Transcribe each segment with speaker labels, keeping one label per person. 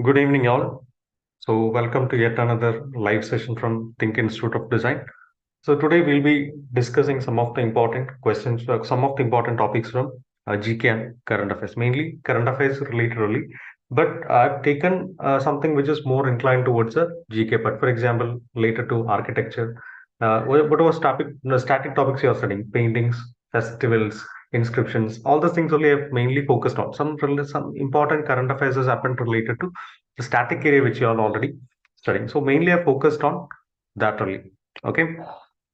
Speaker 1: Good evening, all. So, welcome to yet another live session from THiNC Institute of Design. So, today we'll be discussing some of the important questions, some of the important topics from GK and current affairs, mainly current affairs related only. But I've taken something which is more inclined towards a GK part, for example, related to architecture. What was the static topics you're studying? Paintings, festivals, inscriptions, all the things only I've mainly focused on. Some important current affairs has happened related to the static area which you are already studying. So mainly I focused on that only. Okay.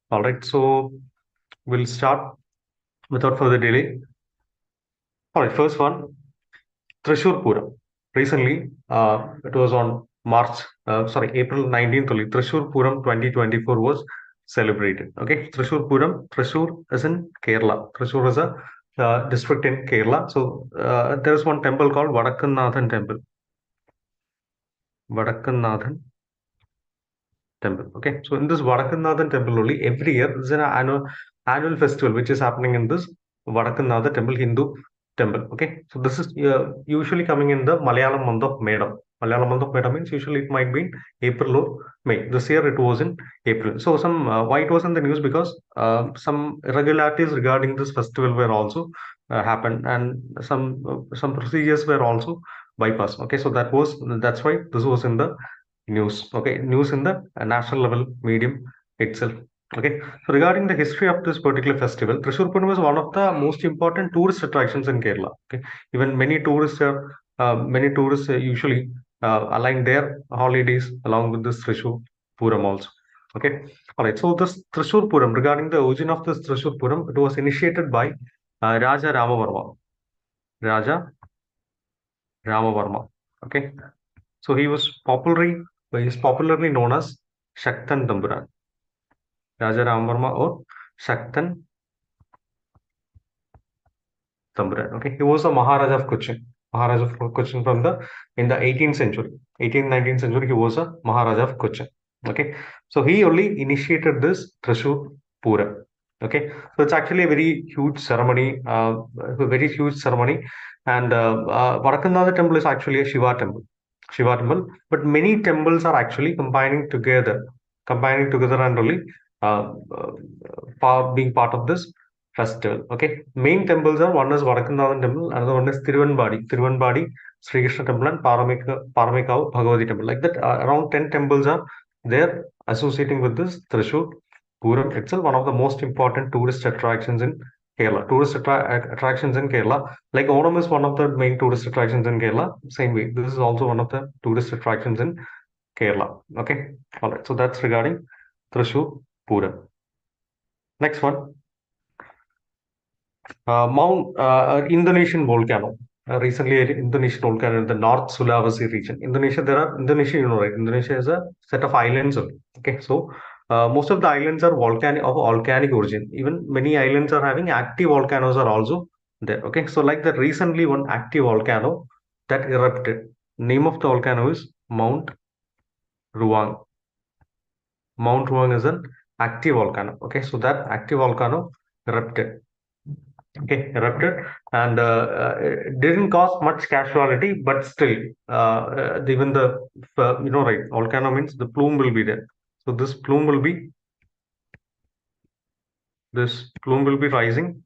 Speaker 1: All right. So we'll start without further delay. All right. First one, Thrissur Pura. Recently, it was on April 19th only. Thrissur Puram 2024 was celebrated. Okay. Thrissur Puram. Thrissur is in Kerala. Thrissur is a district in Kerala. So there is one temple called Vadakannathan Temple. Vadakannathan Temple. Okay, so in this Vadakannathan temple only, every year there's an annual festival which is happening in this Vadakannatha temple, Hindu temple. Okay, so this is usually coming in the Malayalam month of Medam. Malayalam month of Medam means usually it might be in April or May. This year it was in April. So some why it was in the news because some irregularities regarding this festival were also happened, and some procedures were also bypassed. Okay, so that's why this was in the news. Okay, news in the national level medium itself. Okay, so regarding the history of this particular festival, Thrissur Puram was one of the most important tourist attractions in Kerala. Okay, even many tourists usually align their holidays along with this Thrissur Puram also. Okay, all right. So this Thrissur Puram, regarding the origin of this Thrissur Puram, it was initiated by Raja Ramavarma. Raja Ramavarma. Okay, so he is popularly known as Shaktan Tamburan, Raja Ramavarma or Shaktan Tamburan. Okay, he was a Maharaja of Cochin. Maharaja of Cochin from the in the 18th century, 18th, 19th century, he was a Maharaja of Cochin. Okay, so he only initiated this Thrissur Pura. Okay, so it's actually a very huge ceremony, and Varakanatha temple is actually a Shiva temple. Shiva temple, but many temples are actually combining together and only being part of this festival. Okay, main temples are one is Vadakkannathan temple, another one is Thiruvanbadi Sri Krishna temple, and Paramekkavu Bhagavati temple. Like that, around 10 temples are there associating with this Thrissur Puram itself, one of the most important tourist attractions in Kerala. Attractions in Kerala, like Onam is one of the main tourist attractions in Kerala. Same way, this is also one of the tourist attractions in Kerala. Okay, all right. So that's regarding Thrissur Puram. Next one, Mount Indonesian volcano. Recently, Indonesian volcano in the North Sulawesi region. Indonesia, you know, right? Indonesia is a set of islands only. Okay, so most of the islands are volcanic origin. Even many islands are having active volcanoes are also there. Okay, so like that, recently one active volcano that erupted. Name of the volcano is Mount Ruang. Mount Ruang is an active volcano. Okay, so that active volcano erupted. Okay, erupted, and it didn't cause much casualty, but still, even the right, volcano means the plume will be there. So this plume will be rising.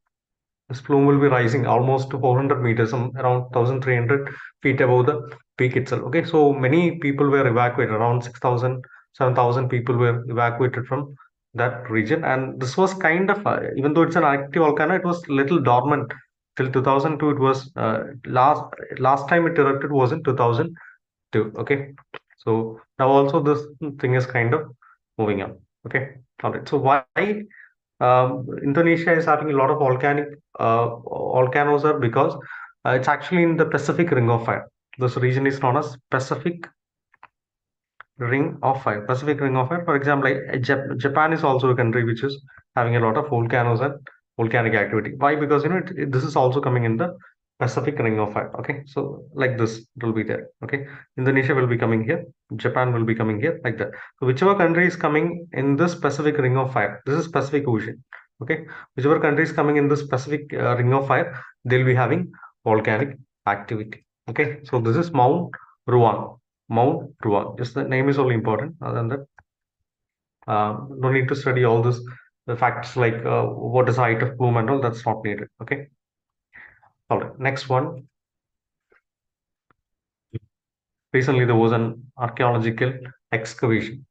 Speaker 1: This plume will be rising almost to 400 meters, around 1,300 feet above the peak itself. Okay, so many people were evacuated, around 6,000, 7,000 people were evacuated from that region. And this was kind of, even though it's an active volcano, it was little dormant till 2002. It was last time it erupted was in 2002. Okay, so now also this thing is kind of moving up. Okay, all right. So why Indonesia is having a lot of volcanoes are because it's actually in the Pacific Ring of Fire. This region is known as Pacific Ring of Fire. Pacific Ring of Fire. For example, like Japan is also a country which is having a lot of volcanoes and volcanic activity. Why? Because this is also coming in the Pacific Ring of Fire. Okay, so like this it will be there. Okay, Indonesia will be coming here. Japan will be coming here, like that. So whichever country is coming in this Pacific Ring of Fire, this is Pacific Ocean. Okay, whichever country is coming in this Pacific Ring of Fire, they'll be having volcanic activity. Okay, so this is Mount Ruang. Mount Ruang. Just the name is only important. Other than that, no need to study all this. The facts like what is the height of plume and all, that's not needed. Okay. All right. Next one. Recently, there was an archaeological excavation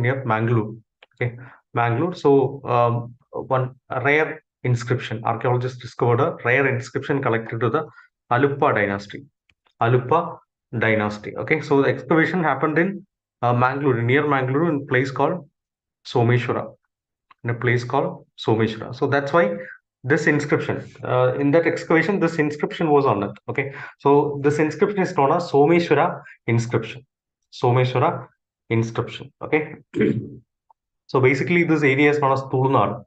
Speaker 1: near Mangalore. Okay, Mangalore. So, one rare inscription. Archaeologists discovered a rare inscription collected to the Alupa Dynasty. Alupa Dynasty. Okay, so the excavation happened in Mangalore, near Mangalore, in a place called Someshwara. In a place called Someshwara. So that's why this inscription, in that excavation, this inscription was on it. Okay, so this inscription is known as Someshwara inscription. Someshwara inscription. Okay, so basically this area is known as Tulunad.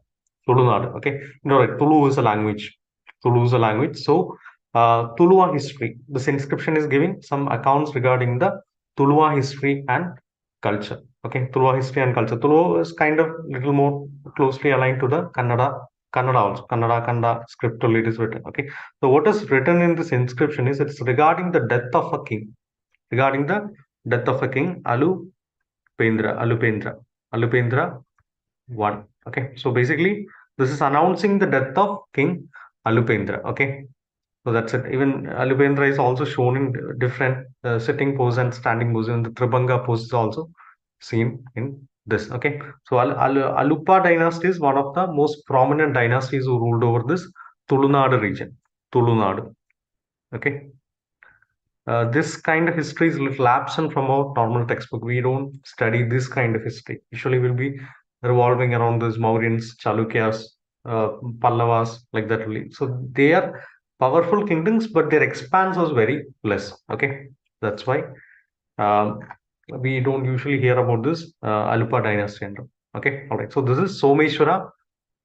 Speaker 1: Tulunad. Okay, you know, right, Tulu is a language. Tulu is a language. So Tulua history. This inscription is giving some accounts regarding the Tulua history and culture. Okay, Tulua history and culture. Tulu is kind of little more closely aligned to the Kannada also. Kannada script only it is written. Okay, so what is written in this inscription is it's regarding the death of a king. Regarding the death of a king, Alupendra one. Okay, so basically this is announcing the death of King Alupendra. Okay, so that's it. Even Alupendra is also shown in different sitting pose and standing pose. And the Tribanga pose is also seen in this. Okay, so Alupa dynasty is one of the most prominent dynasties who ruled over this Tulunadu region. Tulunadu. Okay. This kind of history is a little absent from our normal textbook. We don't study this kind of history. Usually, we'll be revolving around those Mauryans, Chalukyas, Pallavas, like that only. So they are powerful kingdoms, but their expanse was very less. Okay, that's why um, we don't usually hear about this Alupa dynasty. Okay, all right. So this is Someshwara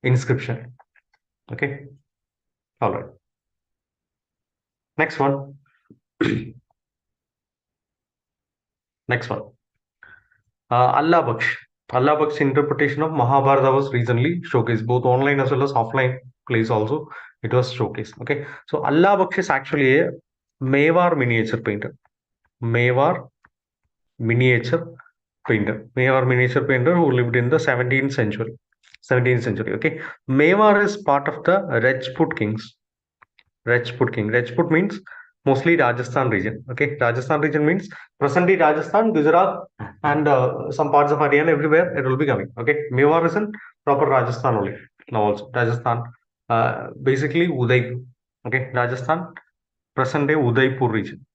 Speaker 1: inscription. Okay, all right. Next one. Next one. Allah Baksh. Allah Baksh's interpretation of Mahabharata was recently showcased, both online as well as offline plays also. It was showcased. Okay. So Allah Baksh is actually a Mewar miniature painter. Mewar miniature Mewar miniature painter who lived in the 17th century. 17th century. Okay. Mewar is part of the Rajput kings. Rajput king. Rajput means mostly Rajasthan region. Okay, Rajasthan region means presently Rajasthan, Gujarat, and some parts of Haryana. Everywhere it will be coming. Okay, Mewar is in proper Rajasthan only. Now also Rajasthan, basically Udaipur. Okay, Rajasthan, present day Udaipur region.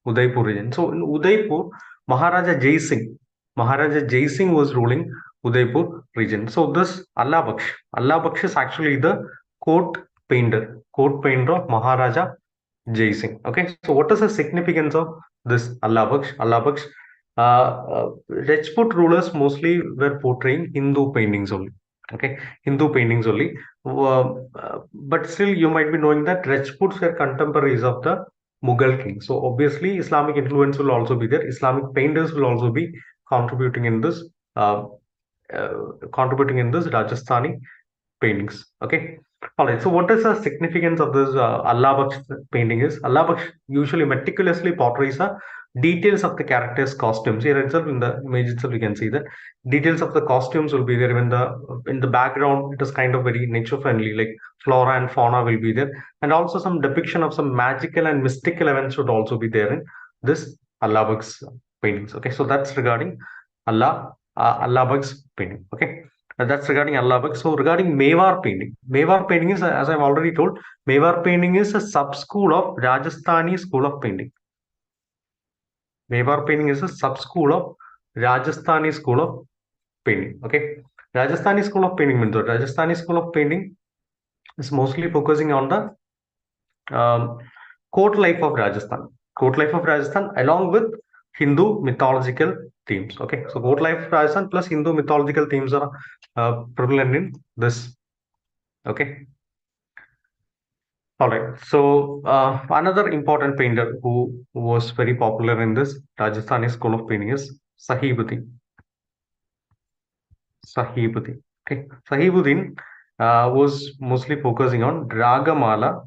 Speaker 1: Udaipur region. So in Udaipur, Maharaja Jai Singh was ruling Udaipur region. So this Allah Baksh is actually the court painter of Maharaja Jai Singh. Okay, so what is the significance of this Allah Baksh? Allah Baksh, Rajput rulers mostly were portraying Hindu paintings only. Okay, Hindu paintings only. But still, you might be knowing that Rajputs were contemporaries of the Mughal king. So obviously, Islamic influence will also be there. Islamic painters will also be contributing in this, uh, contributing in this Rajasthani paintings. Okay. All right. So what is the significance of this Allah Baksh painting is Allah Baksh usually meticulously portrays the details of the characters' costumes. Here itself in the image itself, you can see that details of the costumes will be there. When the in the background, it is kind of very nature friendly, like flora and fauna will be there, and also some depiction of some magical and mystical events should also be there in this Allah Baksh paintings. Okay, so that's regarding Allah Baksh painting. Okay. That's regarding Allah Bag. So regarding Mewar painting is, as I've already told, Mewar painting is a sub school of Rajasthani school of painting. Mewar painting is a sub school of Rajasthani school of painting. Okay, Rajasthani school of painting means Rajasthani school of painting is mostly focusing on the court life of Rajasthan. Court life of Rajasthan along with Hindu mythological themes. Okay, so court life of Rajasthan plus Hindu mythological themes are prevalent in this. Okay. All right. So another important painter who was very popular in this Rajasthani school of painting is Sahibuddin. Sahibuddin. Okay. Sahibuddin was mostly focusing on Ragamala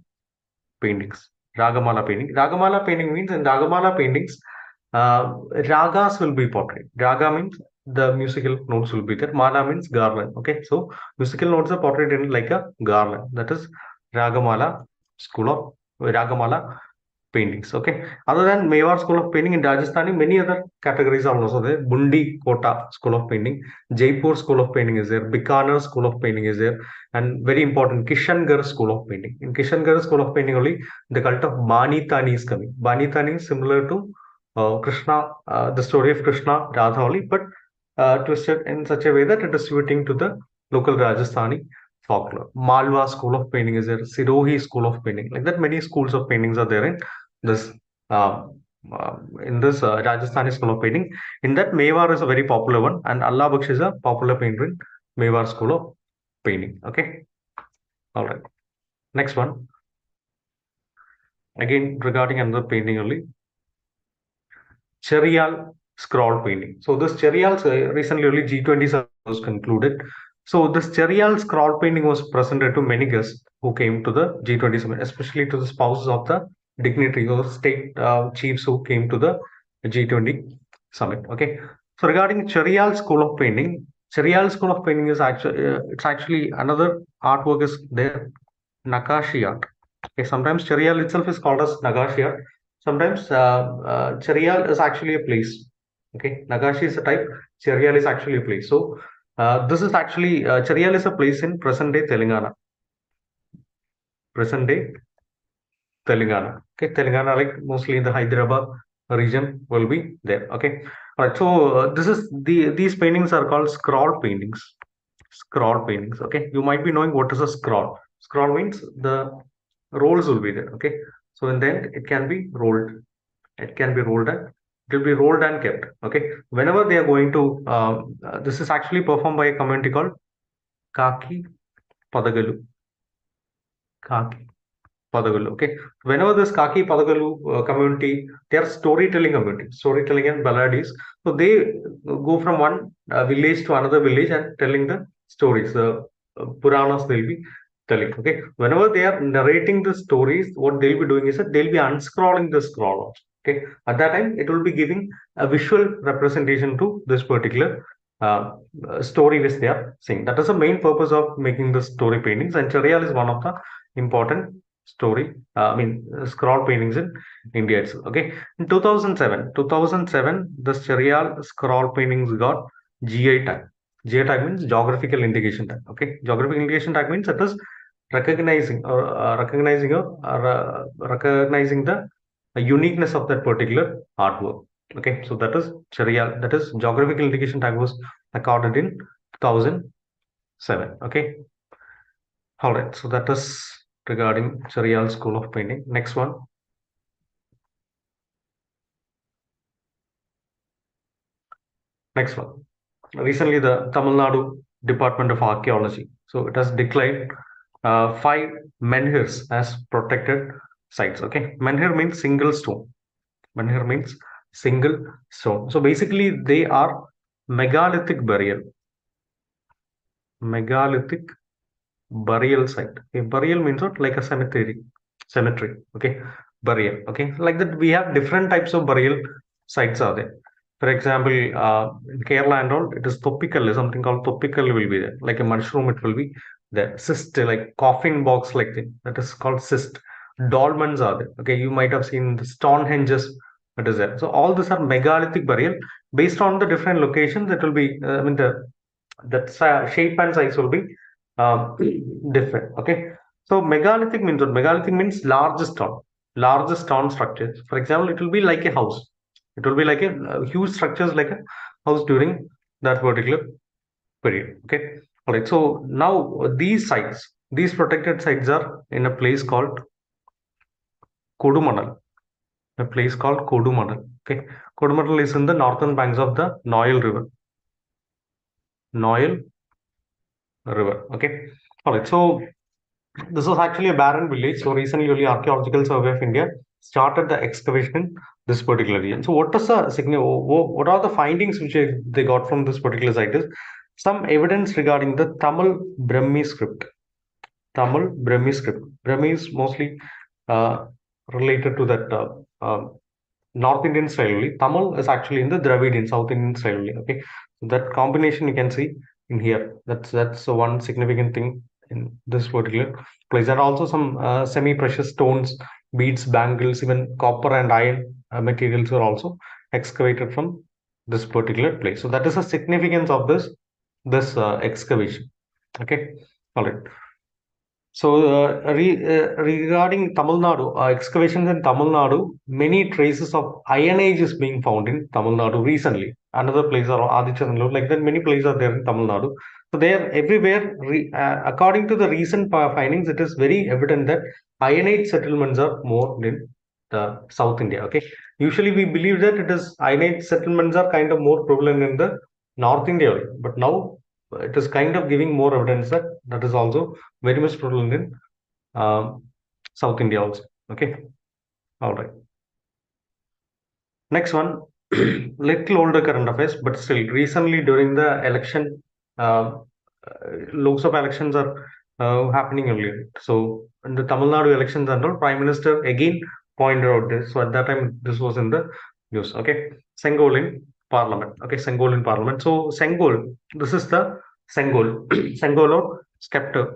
Speaker 1: paintings. Ragamala painting. Ragamala painting means in Ragamala paintings, Ragas will be portrayed. Raga means the musical notes will be there. Mala means garland. Okay, so musical notes are portrayed in like a garland. That is Ragamala school of Ragamala paintings. Okay, other than Mewar school of painting in Rajasthani, many other categories are also there. Bundi Kota school of painting, Jaipur school of painting is there, Bikaner school of painting is there, and very important Kishangarh school of painting. In Kishangarh school of painting only the cult of Bani Thani is coming. Bani Thani is similar to Krishna, the story of Krishna Radha only, but twisted in such a way that it is suiting to the local Rajasthani folklore. Malwa school of painting is there, Sirohi school of painting. Like that, many schools of paintings are there in this uh, Rajasthani school of painting. In that, Mewar is a very popular one, and Allah Baksh is a popular painter in Mewar school of painting. Okay, all right. Next one, again regarding another painting only, Charal scroll painting. So this Charal recently only G20 was concluded. So this Charal scroll painting was presented to many guests who came to the G20 summit, especially to the spouses of the dignitaries or state chiefs who came to the G20 summit. Okay. So regarding Charal school of painting, Charal school of painting is actually it's actually another artwork is there, Nakashi art. Okay, sometimes Charal itself is called as Nagashi art. Sometimes Charal is actually a place. Okay, Nagashi is a type, Charal is actually a place. So this is actually Charal is a place in present day Telangana. Present day Telangana. Okay, Telangana, like mostly in the Hyderabad region, will be there. Okay, all right. So this is these paintings are called scroll paintings. Scroll paintings. Okay, you might be knowing what is a scroll. Scroll means the rolls will be there. Okay, so in the end it can be rolled. It can be rolled and it will be rolled and kept. Okay, whenever they are going to this is actually performed by a community called Kaki Padagalu. Kaki Padagalu. Okay. Whenever this Kaki Padagalu community, they are storytelling community, storytelling and balladies. So they go from one village to another village and telling the stories. The Puranas they'll be telling. Okay. Whenever they are narrating the stories, what they'll be doing is that they'll be unscrolling the scroll. Okay. At that time, it will be giving a visual representation to this particular story which they are saying. That is the main purpose of making the story paintings. And Charial is one of the important story scroll paintings in India itself. Okay, in 2007 the Charial scroll paintings got GI tag. GI tag means geographical indication tag. Okay, geographical indication tag means it is recognizing or recognizing the uniqueness of that particular artwork. Okay, so that is Charial, that is geographical indication tag was accorded in 2007. Okay, all right, so that is regarding Charial School of Painting. Next one. Next one. Recently, the Tamil Nadu Department of Archaeology. So it has declared 5 menhirs as protected sites. Okay, menhir means single stone. Menhir means single stone. So basically, they are megalithic burial. Megalithic burial site. Okay, burial means what? Like a cemetery. Cemetery. Okay, burial. Okay, like that we have different types of burial sites are there. For example, in Kerala and all, it is topical. Something called topical will be there. Like a mushroom, it will be there. Cyst, like coffin box, like thing. That is called cyst. Dolmens are there. Okay, you might have seen the Stonehenges. That is there. So all these are megalithic burial. Based on the different locations, it will be. The shape and size will be different. Okay, so megalithic means what? Megalithic means large stone structures. For example, it will be like a house. It will be like a huge structures like a house during that particular period. Okay, all right. So now these sites, these protected sites are in a place called Kodumanal. A place called Kodumanal. Okay, Kodumanal is in the northern banks of the Noil River. Noil River. Okay, all right. So this was actually a barren village. So recently, only Archaeological Survey of India started the excavation in this particular region. So what is the what are the findings which they got from this particular site? Is some evidence regarding the Tamil Brahmi script. Tamil Brahmi script. Brahmi is mostly uh, related to that North Indian style only. Tamil is actually in the Dravidian, South Indian style only. Okay, so that combination you can see in here. That's one significant thing in this particular place. There are also some semi-precious stones, beads, bangles, even copper and iron materials are also excavated from this particular place. So that is the significance of this excavation. Okay, all right. So, regarding Tamil Nadu, excavations in Tamil Nadu, many traces of Iron Age is being found in Tamil Nadu recently. Another place are Adichanallur, like that, many places are there in Tamil Nadu. So, they are everywhere. According to the recent findings, it is very evident that Iron Age settlements are more in the South India. Okay, usually we believe that it is Iron Age settlements are kind of more prevalent in the North India, but now it is kind of giving more evidence that that is also very much prevalent in South India also. Okay, all right. Next one, little older current affairs, but still recently during the election, Lok Sabha elections are happening earlier. So in the Tamil Nadu elections and all, Prime Minister again pointed out this. So at that time, this was in the news. Okay, Sengol in Parliament. Okay, Sengol in Parliament. So Sengol, this is the Sengol, Sengol or scepter.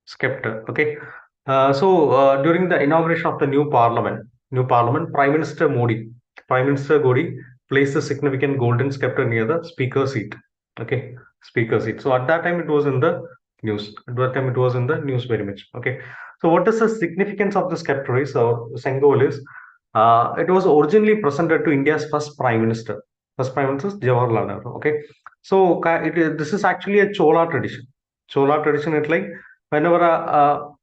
Speaker 1: Scepter. Okay. During the inauguration of the new parliament, Prime Minister Modi placed a significant golden scepter near the speaker seat. Okay, speaker seat. So at that time it was in the news. At that time it was in the news very much. Okay. So what is the significance of the scepter is, or Sengol is, it was originally presented to India's first Prime Minister. First Prime Minister is Jawaharlal Nehru. Okay. So this is actually a Chola tradition. Chola tradition, it's like whenever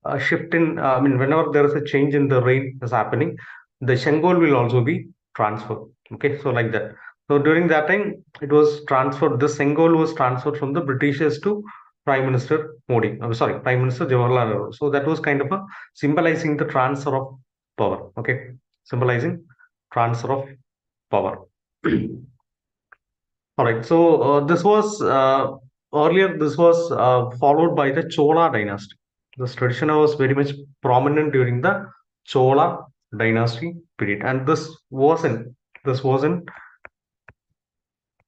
Speaker 1: a shift in, I mean, whenever there is a change in the reign is happening, the Shengol will also be transferred. Okay, so like that. So during that time, it was transferred. The Sengol was transferred from the Britishers to Prime Minister Modi. Sorry, Prime Minister Jawaharlal Nehru. So that was kind of a symbolizing the transfer of power. Okay, symbolizing transfer of power. All right. So this was earlier. This was followed by the Chola dynasty. This tradition was very much prominent during the Chola dynasty period, and this was in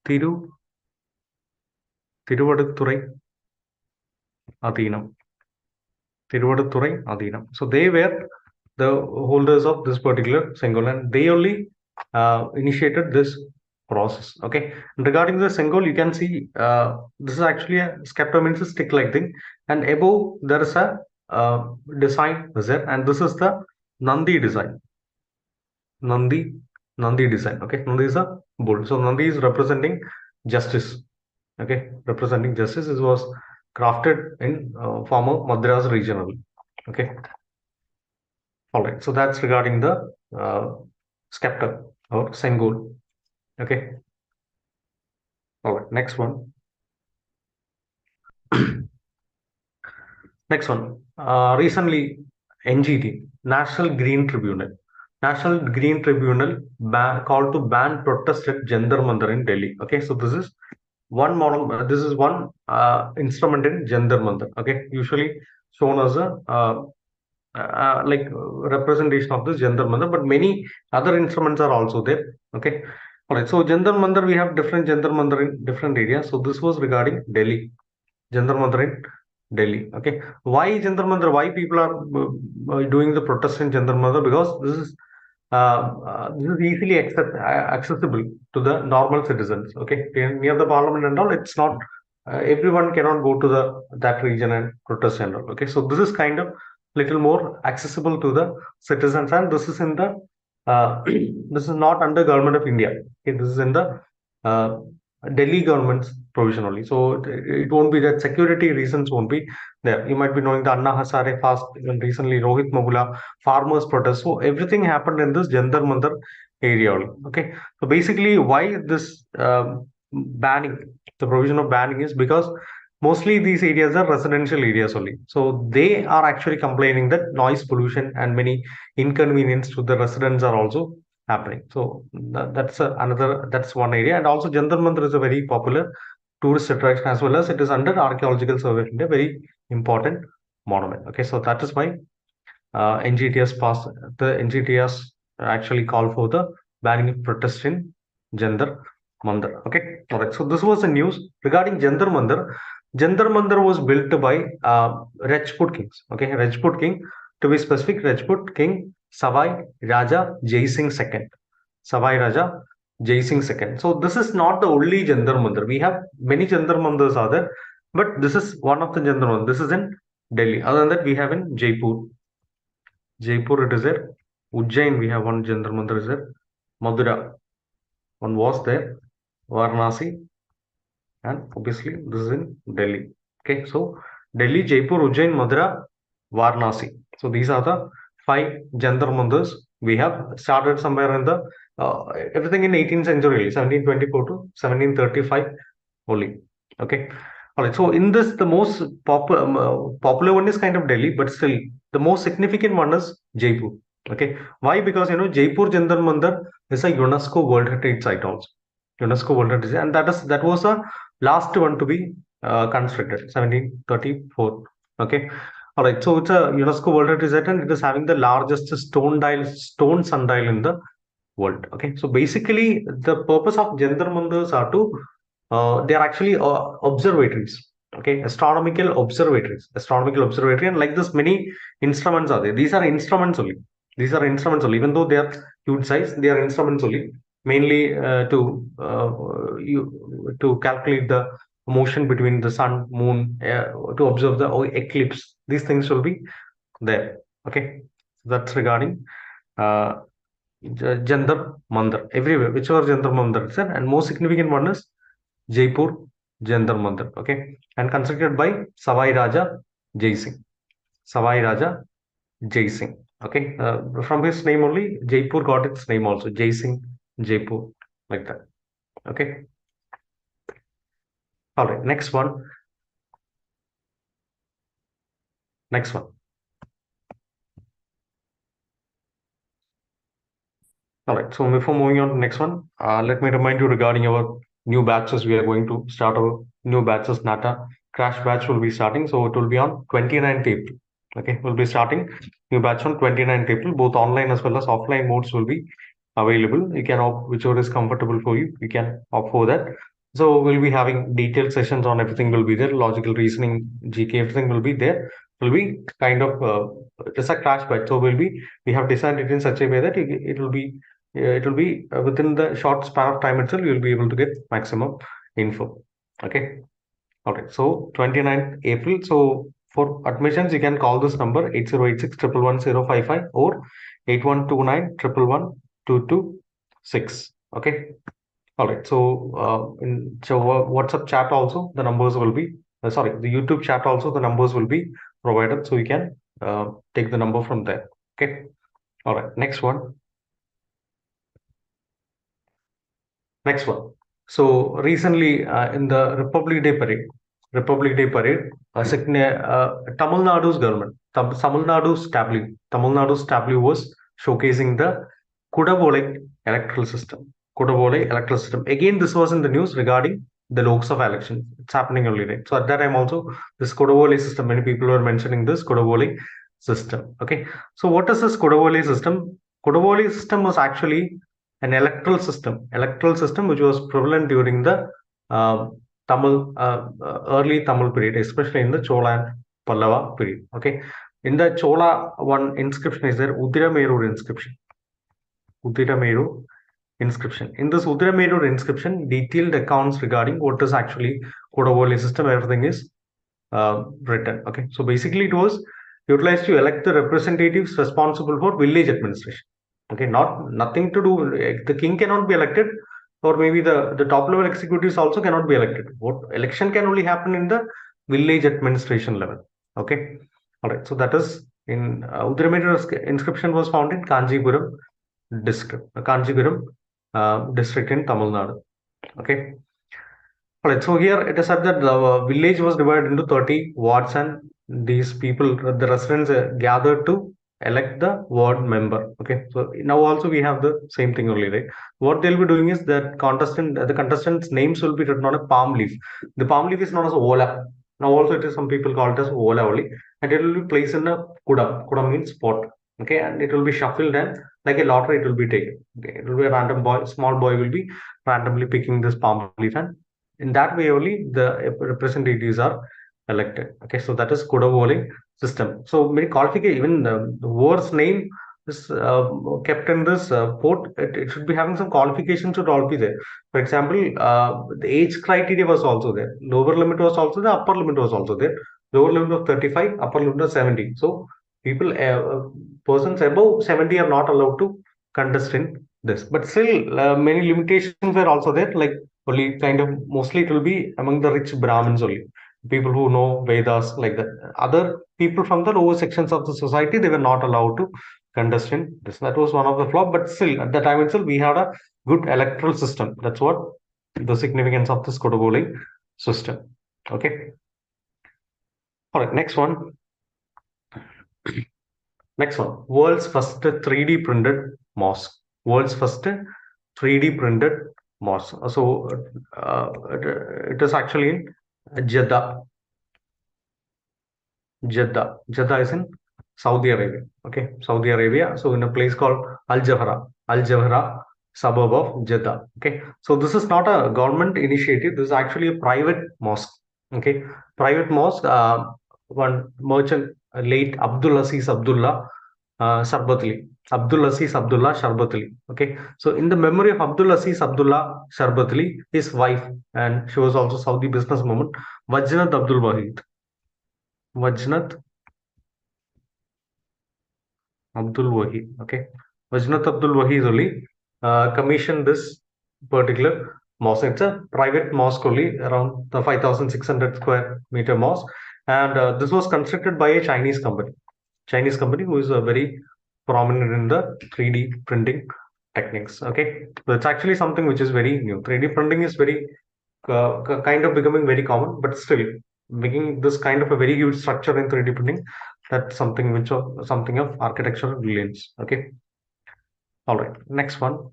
Speaker 1: Thiru Tiruvaduthurai Adhinam. Tiruvaduthurai Adhinam. So they were the holders of this particular Sengol, and they only initiated this process. Okay. And regarding the Sengol, you can see this is actually a scepter, means a stick-like thing, and above there is a design is there, and this is the Nandi design. Nandi design. Okay, Nandi is a bull. So Nandi is representing justice. Okay, representing justice. It was crafted in former Madras regional. Okay, all right. So that's regarding the scepter or Sengol. Okay, all right. Next one. Next one. Recently, NGT, National Green Tribunal called to ban protest at Jantar Mantar in Delhi. Okay, so this is one model. This is one instrument in Jantar Mantar. Okay, usually shown as a like representation of this Jantar Mantar, but many other instruments are also there. Okay, all right. So Jantar Mantar, we have different Jantar Mantar in different areas. So this was regarding Delhi. Jantar Mantar in Delhi. Okay, why Jantar Mantar? Why people are doing the protest in Jantar Mantar? Because this is easily accessible to the normal citizens. Okay, near the parliament and all, it's not everyone cannot go to the that region and protest and all. Okay, so this is kind of little more accessible to the citizens, and this is in the this is not under government of India. Okay, this is in the uh, Delhi government's provision only. So it won't be that security reasons won't be there. You might be knowing the Anna Hazare fast, even recently Rohit Mabula farmers protest. So everything happened in this Jantar Mantar area only. Okay. So basically, why this banning, the provision of banning is because mostly these areas are residential areas only. So they are actually complaining that noise pollution and many inconvenience to the residents are also happening. So that's one area. And also Jantar Mantar is a very popular tourist attraction, as well as it is under archaeological survey of India, very important monument. Okay, so that is why NGT has passed the NGT has actually call for the banning of protest in Jantar Mantar. Okay, all right. So this was the news regarding Jantar Mantar. Jantar Mantar was built by Rajput kings. Okay, Rajput king, to be specific, Rajput king Savai Raja Jai Singh II. Savai Raja Jai Singh II. So this is not the only Jantar Mantar. We have many Jantar Mantars are there, but this is one of the Jantar Mantar. This is in Delhi. Other than that, we have in Jaipur. Jaipur it is there. Ujjain we have one Jantar Mantar is there. Madura one was there. Varanasi, and obviously this is in Delhi. Okay, so Delhi, Jaipur, Ujjain, Madura, Varanasi. So these are the 5 Jantar Mantars we have started somewhere in the everything in 18th century, 1724 to 1735 only. Okay. All right. So in this, the most popular one is kind of Delhi, but still the most significant one is Jaipur. Okay. Why? Because Jaipur Jantar Mantar is a UNESCO World Heritage Site also. UNESCO World Heritage, and that was the last one to be constructed, 1734. Okay. All right. So it's a UNESCO World Heritage Site, and it is having the largest stone sundial in the world. Okay. So basically, the purpose of Jantar Mantars are to they are actually observatories. Okay, astronomical observatory, and like this, many instruments are there. These are instruments only. Even though they are huge size, they are instruments only. Mainly to calculate the motion between the sun, moon, to observe the eclipse. These things will be there. Okay, that's regarding uh, Jantar Mantar. Everywhere, whichever Jantar Mantar is there, and most significant one is Jaipur Jantar Mantar. Okay, and constructed by Savai Raja Jai Singh. Savai Raja Jai Singh. Okay, from his name only, Jaipur got its name also. Jai Singh, Jaipur, like that. Okay, all right. Next one. Next one. All right. So before moving on to the next one, let me remind you regarding our new batches. We are going to start our new batches. Nata crash batch will be starting. So it will be on 29th April. Okay, we'll be starting new batch on 29th April. Both online as well as offline modes will be available. You can opt whichever is comfortable for you. You can opt for that. So we'll be having detailed sessions on everything will be there. Logical reasoning, GK, everything will be there. Will be kind of just a crash batch. So we have designed it in such a way that it will be within the short span of time itself, you'll be able to get maximum info. Okay. All right. So 29th April. So for admissions, you can call this number 8086 111 or 8129 226. Okay. All right. So in WhatsApp chat also, the numbers will be, sorry, the YouTube chat also, the numbers will be provided. So you can take the number from there. Okay. All right. Next one. Next one. So recently in the Republic Day parade, Tamil Nadu's government, Tamil Nadu's tableau was showcasing the Kudavole electoral system. Kudavole electoral system. Again, this was in the news regarding the Lok Sabha election. It's happening only, right? So at that time also, this Kudavole system, many people were mentioning this Kudavole system. Okay. So what is this Kudavole system? Kudavole system was actually an electoral system which was prevalent during the uh, early Tamil period, especially in the Chola and Pallava period. Okay, in the Chola, one inscription is there, Udiramerur inscription. Udiramerur inscription. In this Udiramerur inscription, detailed accounts regarding what is actually Kodavoli system, everything is written. Okay, so basically it was utilized to elect the representatives responsible for village administration. Okay, nothing to do. The king cannot be elected, or maybe the top level executives also cannot be elected. What election can only happen in the village administration level. Okay, all right. So that is in inscription was found in Kanjipuram district in Tamil Nadu. Okay. All right, so here it is said that the village was divided into 30 wards, and these people, the residents, gathered to elect the ward member. Okay, so now also we have the same thing only, right? What they'll be doing is that the contestants' names will be written on a palm leaf. The palm leaf is known as ola. Now also it is some people call it as ola only, and it will be placed in a kudam. Kudam means pot. Okay, and it will be shuffled, and like a lottery, it will be taken. Okay, it will be a random boy, small boy will be randomly picking this palm leaf, and in that way only the representatives are elected. Okay, so that is Kuda voting system. So many qualification, even the word's name is kept in this port. It should be having some qualifications should all be there. For example, the age criteria was also there. Lower limit was also there. Upper limit was also there. Lower limit of 35, upper limit of 70. So people, persons above 70 are not allowed to contest in this. But still, many limitations were also there. Like only kind of mostly it will be among the rich Brahmins only, people who know Vedas like that. Other people from the lower sections of the society, they were not allowed to contest in this. That was one of the flaw. But still, at the time itself, we had a good electoral system. That's what the significance of this Kodavoli system. Okay. All right. Next one. Next one. World's first 3D printed mosque. World's first 3D printed mosque. So it is actually in Jeddah. Jeddah. Jeddah is in Saudi Arabia. Okay, Saudi Arabia. So in a place called Al Jawhara suburb of Jeddah. Okay, so this is not a government initiative. This is actually a private mosque. Okay, private mosque. One merchant, late Abdul Aziz Abdullah Sharbatli. Abdul Aziz Abdullah Sharbatli. Okay, so in the memory of Abdul Aziz Abdullah Sharbatli, his wife, and she was also Saudi businesswoman, Wajnat Abdul Wahid. Wajnat Abdul Wahi. Okay. Wajnat Abdul Wahi is only commissioned this particular mosque. It's a private mosque only, around the 5,600 square meter mosque. And this was constructed by a Chinese company. Chinese company who is very prominent in the 3D printing techniques. Okay. So it's actually something which is very new. 3D printing is very kind of becoming very common, but still making this kind of a very huge structure in 3D printing, that's something which something of architectural brilliance. Okay. All right. Next one.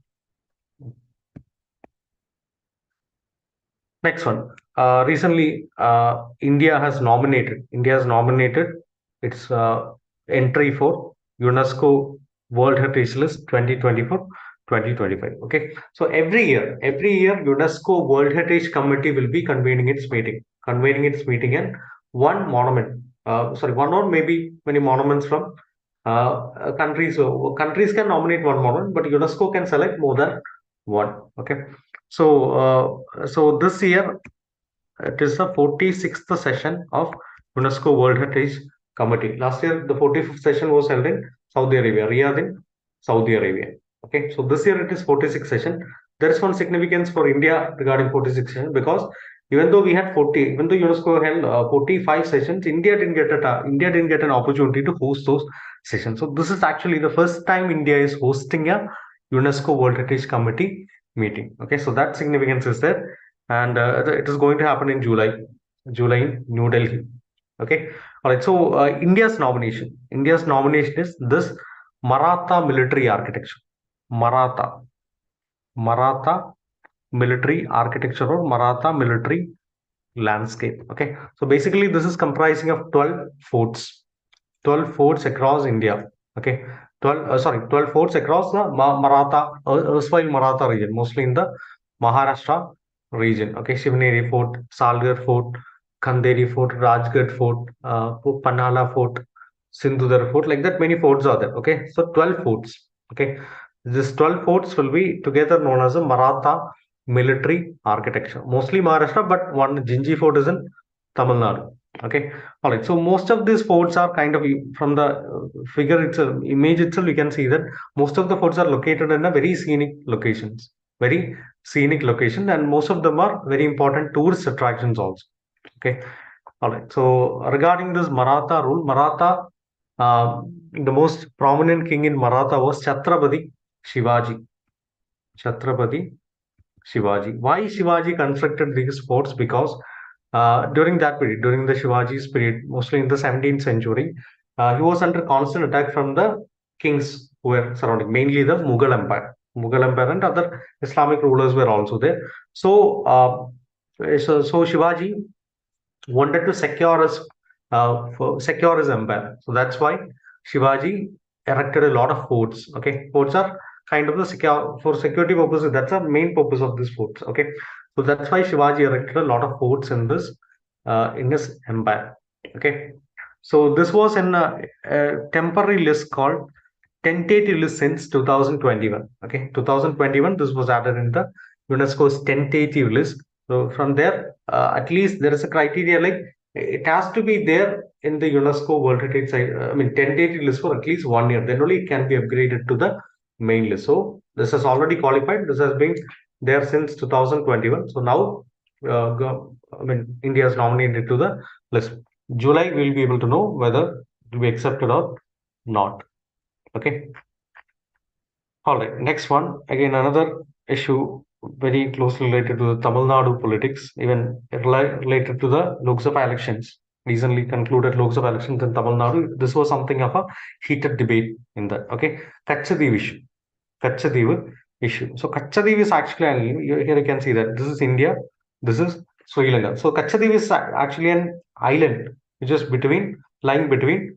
Speaker 1: Next one. Recently, India has nominated its entry for UNESCO World Heritage List 2024-2025. Okay. So every year, UNESCO World Heritage Committee will be convening its meeting, and one monument, one or maybe many monuments from countries. So countries can nominate one monument, but UNESCO can select more than one. Okay. So this year it is the 46th session of UNESCO World Heritage Committee. Last year, the 45th session was held in Saudi Arabia, Riyadh in Saudi Arabia. Okay, so this year it is 46th session. There is one significance for India regarding 46th session, because even though we had 40, even though UNESCO held 45 sessions, India didn't get an opportunity to host those sessions. So this is actually the first time India is hosting a UNESCO World Heritage Committee meeting. Okay, so that significance is there, and it is going to happen in July in New Delhi. Okay, all right. So India's nomination is this Maratha military architecture. Maratha, Maratha military architecture, or Maratha military landscape. Okay, so basically this is comprising of 12 forts, 12 forts across India. Okay, 12 forts across the Maratha, erstwhile Maratha region, mostly in the Maharashtra region. Okay, Shivneri Fort, Salgar Fort, Khanderi Fort, Rajgarh Fort, Panhala Fort, Sindhudar Fort, like that, many forts are there. Okay, so 12 forts. Okay, this 12 forts will be together known as a Maratha military architecture. Mostly Maharashtra, but one Jinji Fort is in Tamil Nadu. Okay, all right. So most of these forts are kind of, from the figure itself, image itself, you can see that most of the forts are located in a very scenic locations, and most of them are very important tourist attractions also. Okay, all right. So regarding this Maratha rule, the most prominent king in Maratha was Chhatrapati Shivaji. Chhatrapati Shivaji. Why Shivaji constructed these forts? Because during that period, during the Shivaji's period, mostly in the 17th century, he was under constant attack from the kings who were surrounding, mainly the Mughal Empire. Mughal Empire and other Islamic rulers were also there. So Shivaji wanted to secure his empire. So that's why Shivaji erected a lot of forts. Okay, forts are kind of the for security purposes. That's the main purpose of these forts. Okay, so that's why Shivaji erected a lot of forts in his empire. Okay, so this was in a temporary list called tentative list since 2021. Okay, 2021. This was added in the UNESCO's tentative list. So from there, at least there is a criteria like it has to be there in the UNESCO World Heritage Site. I mean, tentative list for at least 1 year. Then only it can be upgraded to the main list. So this has already qualified. This has been there since 2021. So now, I mean, India is nominated to the list. July, we'll be able to know whether to be accepted or not. Okay. All right. Next one. Again, another issue very closely related to the Tamil Nadu politics, even related to the Lok Sabha elections. Recently concluded Lok Sabha elections in Tamil Nadu. This was something of a heated debate in that. Okay. Kachadiv issue. Kachadiv issue. So Kachadiv is actually, here you can see that this is India, this is Sri Lanka. So Kachadiv is actually an island which is lying between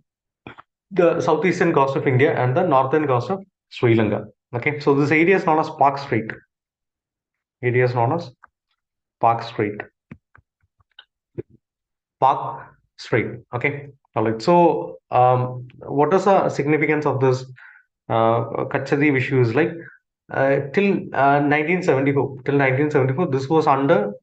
Speaker 1: the southeastern coast of India and the northern coast of Sri Lanka. Okay, so this area is known as Park Strait. Area is known as Park Strait. Park Strait. Okay, all right. So, what is the significance of this Kachadiv issue? Is like till 1974. Till 1974, this was under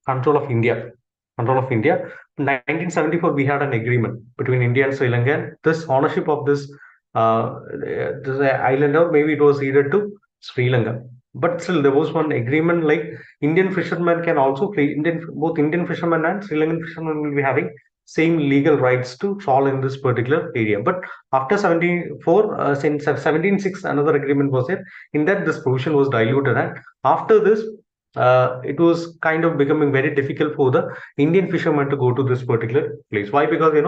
Speaker 1: control of India. Control of India. In 1974, we had an agreement between India and Sri Lanka. And this ownership of this island, or maybe it was ceded to Sri Lanka. But still, there was one agreement like Indian fishermen can also play. Both Indian fishermen and Sri Lankan fishermen will be having same legal rights to trawl in this particular area. But after 74, since 1706, another agreement was there. In that, this provision was diluted, and after this, it was kind of becoming very difficult for the Indian fishermen to go to this particular place. Why? Because it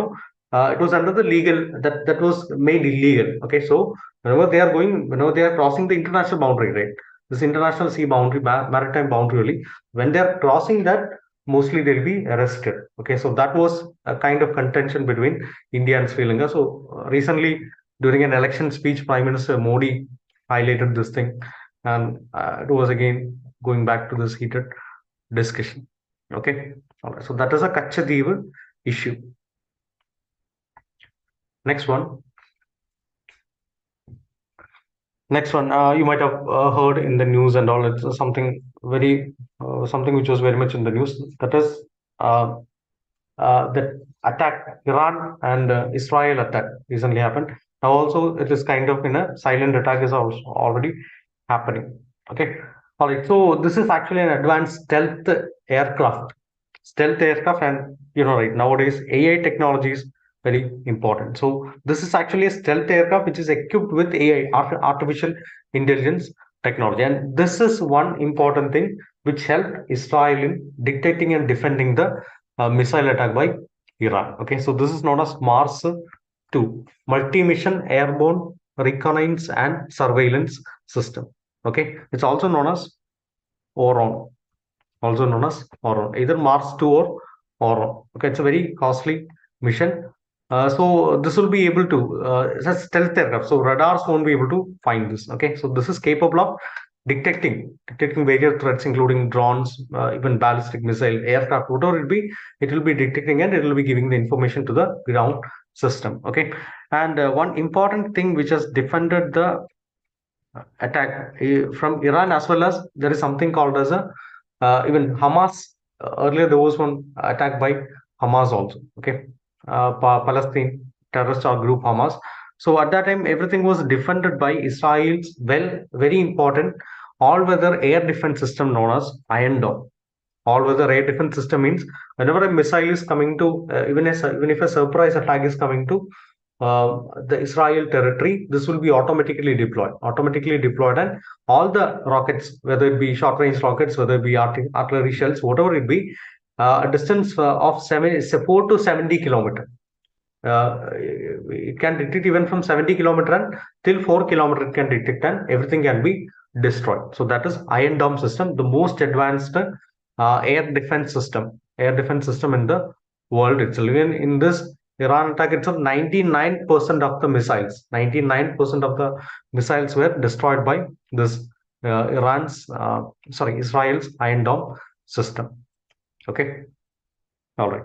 Speaker 1: was under the legal that was made illegal. Okay, so whenever they are crossing the international boundary, right? This international sea boundary, maritime boundary, only when they are crossing that, mostly they'll be arrested. Okay, so that was a kind of contention between India and Sri Lanka. So recently, during an election speech, Prime Minister Modi highlighted this thing, and it was again going back to this heated discussion. Okay, all right. So that is a Kachadiv issue. Next one. Next one, you might have heard in the news and all. It's something something which was very much in the news. That is that attack, Iran and Israel attack recently happened. Now also it is kind of in a silent attack is also already happening. Okay, all right. So this is actually an advanced aircraft, stealth aircraft, and right nowadays AI technology is very important. So this is actually a stealth aircraft which is equipped with AI, artificial intelligence technology, and this is one important thing which helped Israel in dictating and defending the missile attack by Iran. Okay, so this is known as Mars 2, multi-mission airborne reconnaissance and surveillance system. Okay, it's also known as Orion, either Mars 2 or Orion. Okay, it's a very costly mission. So this will be able to it's a stealth aircraft, so radars won't be able to find this. Okay, so this is capable of detecting various threats, including drones, even ballistic missile, aircraft, whatever it will be detecting, and it will be giving the information to the ground system. Okay, and one important thing which has defended the attack from Iran, as well as there is something called as a even Hamas. Earlier there was one attack by Hamas also. Okay, Palestine terrorist group Hamas. So at that time, everything was defended by Israel's very important all-weather air defense system known as Iron Dome. All-weather air defense system means whenever a missile is coming to, even if a surprise attack is coming to the Israel territory, this will be automatically deployed, and all the rockets, whether it be short-range rockets, whether it be artillery shells, whatever it be, a distance of 4 to 70 kilometers. It can detect even from 70 kilometer and till 4 kilometer it can detect, and everything can be destroyed. So that is Iron Dome system, the most advanced air defense system in the world itself. Even in this, Iran attack itself, 99% of the missiles, 99% of the missiles were destroyed by this Israel's Iron Dome system. Okay, all right.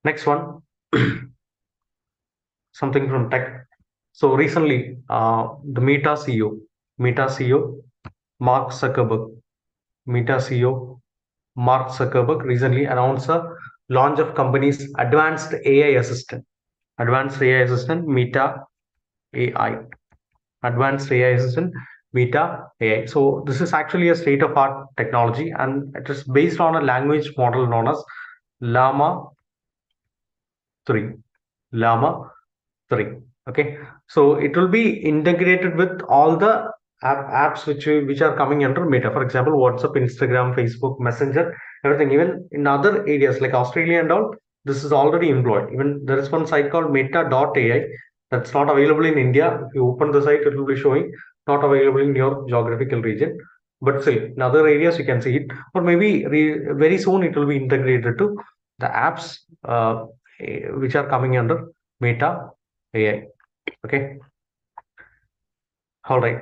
Speaker 1: Next one, something from tech. So recently, the Meta CEO, Mark Zuckerberg, Meta CEO Mark Zuckerberg recently announced a launch of company's advanced AI assistant Meta AI, advanced AI assistant Meta AI. So this is actually a state-of-art technology, and it is based on a language model known as Llama 3. Llama 3. Okay, so it will be integrated with all the apps which are coming under Meta. For example, WhatsApp, Instagram, Facebook, Messenger, everything. Even in other areas like Australia and all, this is already employed. Even there is one site called Meta.ai that's not available in India. If you open the site, it will be showing not available in your geographical region. But still, in other areas you can see it, or maybe very soon it will be integrated to the apps which are coming under Meta AI. Okay, all right.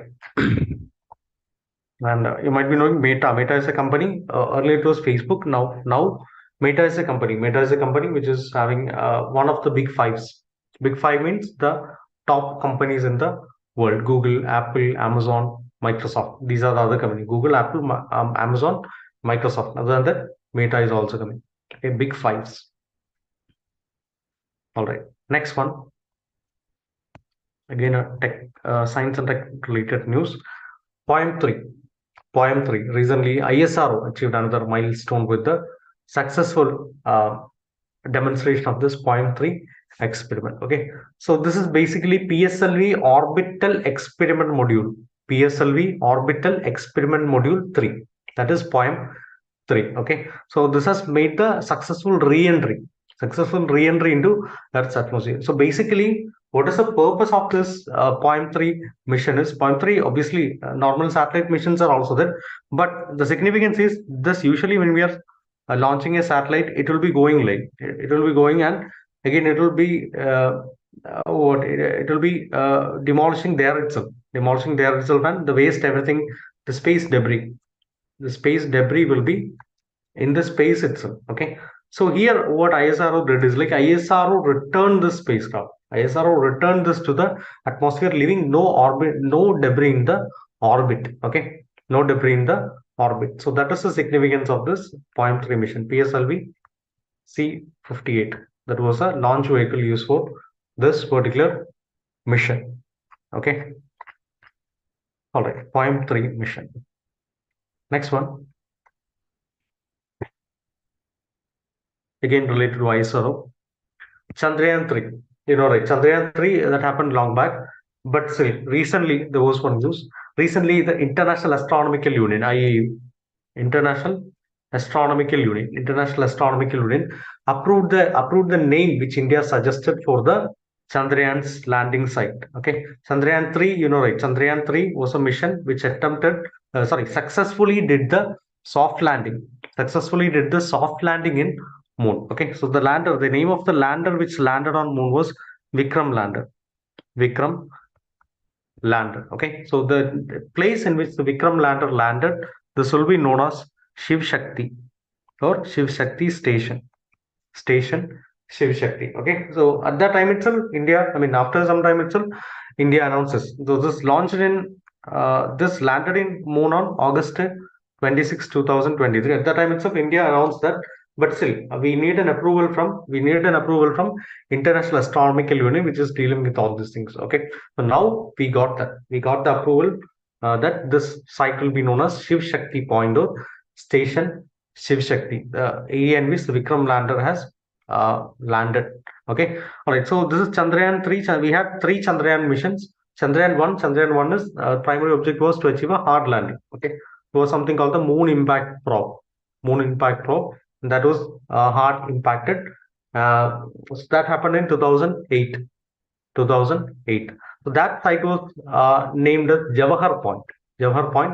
Speaker 1: And you might be knowing Meta. Meta is a company. Earlier it was Facebook. Now Meta is a company. Meta is a company which is having one of the big fives. Big five means the top companies in the world: Google, Apple, Amazon, Microsoft. These are the other companies: Google, Apple, Amazon, Microsoft. Other than that, Meta is also coming. Okay, big fives. All right. Next one. Again, a tech, science and tech related news. Point three. Point three. Recently, ISRO achieved another milestone with the successful demonstration of this point three experiment. Okay, so this is basically PSLV orbital experiment module. PSLV orbital experiment module 3. That is point 3. Okay, so this has made the successful re-entry into Earth's atmosphere. So basically, what is the purpose of this point 3 mission is point 3, obviously normal satellite missions are also there, but the significance is this: usually when we are launching a satellite, it will be going like it will be going, and again it will be it will be demolishing there itself, and the waste, everything, the space debris will be in the space itself. Okay, so here what ISRO did is, like, ISRO returned this spacecraft. ISRO returned this to the atmosphere, leaving no debris in the orbit. Okay, no debris in the orbit. So that is the significance of this point 3 mission, PSLV C58. That was a launch vehicle used for this particular mission. Okay, all right, point 3 mission. Next one, again related to ISRO. Chandrayaan 3. You know, right? Chandrayaan 3, that happened long back. But still, recently, there was one news. Recently, the International Astronomical Union, IAU, International Astronomical Union approved the name which India suggested for the Chandrayaan's landing site. Okay, Chandrayaan 3, you know, right? Chandrayaan 3 was a mission which successfully did the soft landing. Successfully did the soft landing in Moon. Okay, so the name of the lander which landed on Moon was Vikram lander. Vikram lander. Okay, so the place in which the Vikram lander landed, this will be known as Shiv Shakti or Shiv Shakti station Shiv Shakti. Okay, so at that time itself, after some time itself, India announces. So this landed in Moon on August 26, 2023. At that time itself, India announced that, but still, we need an approval from International Astronomical Union, which is dealing with all these things. Okay, so now we got the approval that this site will be known as Shiv Shakti point or station Shiv Shakti, the area in which the Vikram lander has landed. Okay, all right. So this is Chandrayaan 3. We have 3 Chandrayaan missions. Chandrayaan 1 is primary object was to achieve a hard landing. Okay, it was something called the Moon Impact Probe. That was hard impacted. So that happened in 2008. 2008. So that site was named as Jawahar Point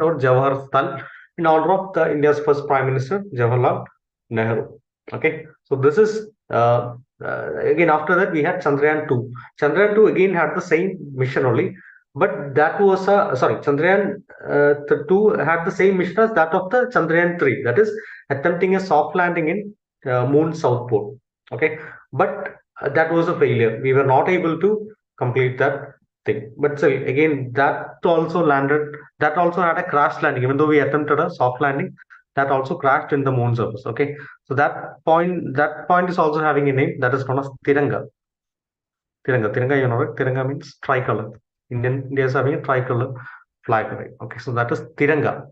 Speaker 1: or Jawahar Sthal, in honor of India's first Prime Minister, Jawaharlal Nehru. Okay, so this is again after that we had Chandrayaan 2. Chandrayaan 2 again had the same mission only, but that was sorry, Chandrayaan 2 had the same mission as that of the Chandrayaan 3, that is attempting a soft landing in moon south pole. Okay, but that was a failure. We were not able to complete that thing. But still, again, that also landed. That also had a crash landing, even though we attempted a soft landing. That also crashed in the moon surface. Okay, so that point is also having a name that is known as Tiranga. Tiranga, you know, right? Tiranga means tricolor. India is having a tricolor flag, right? Okay, so that is Tiranga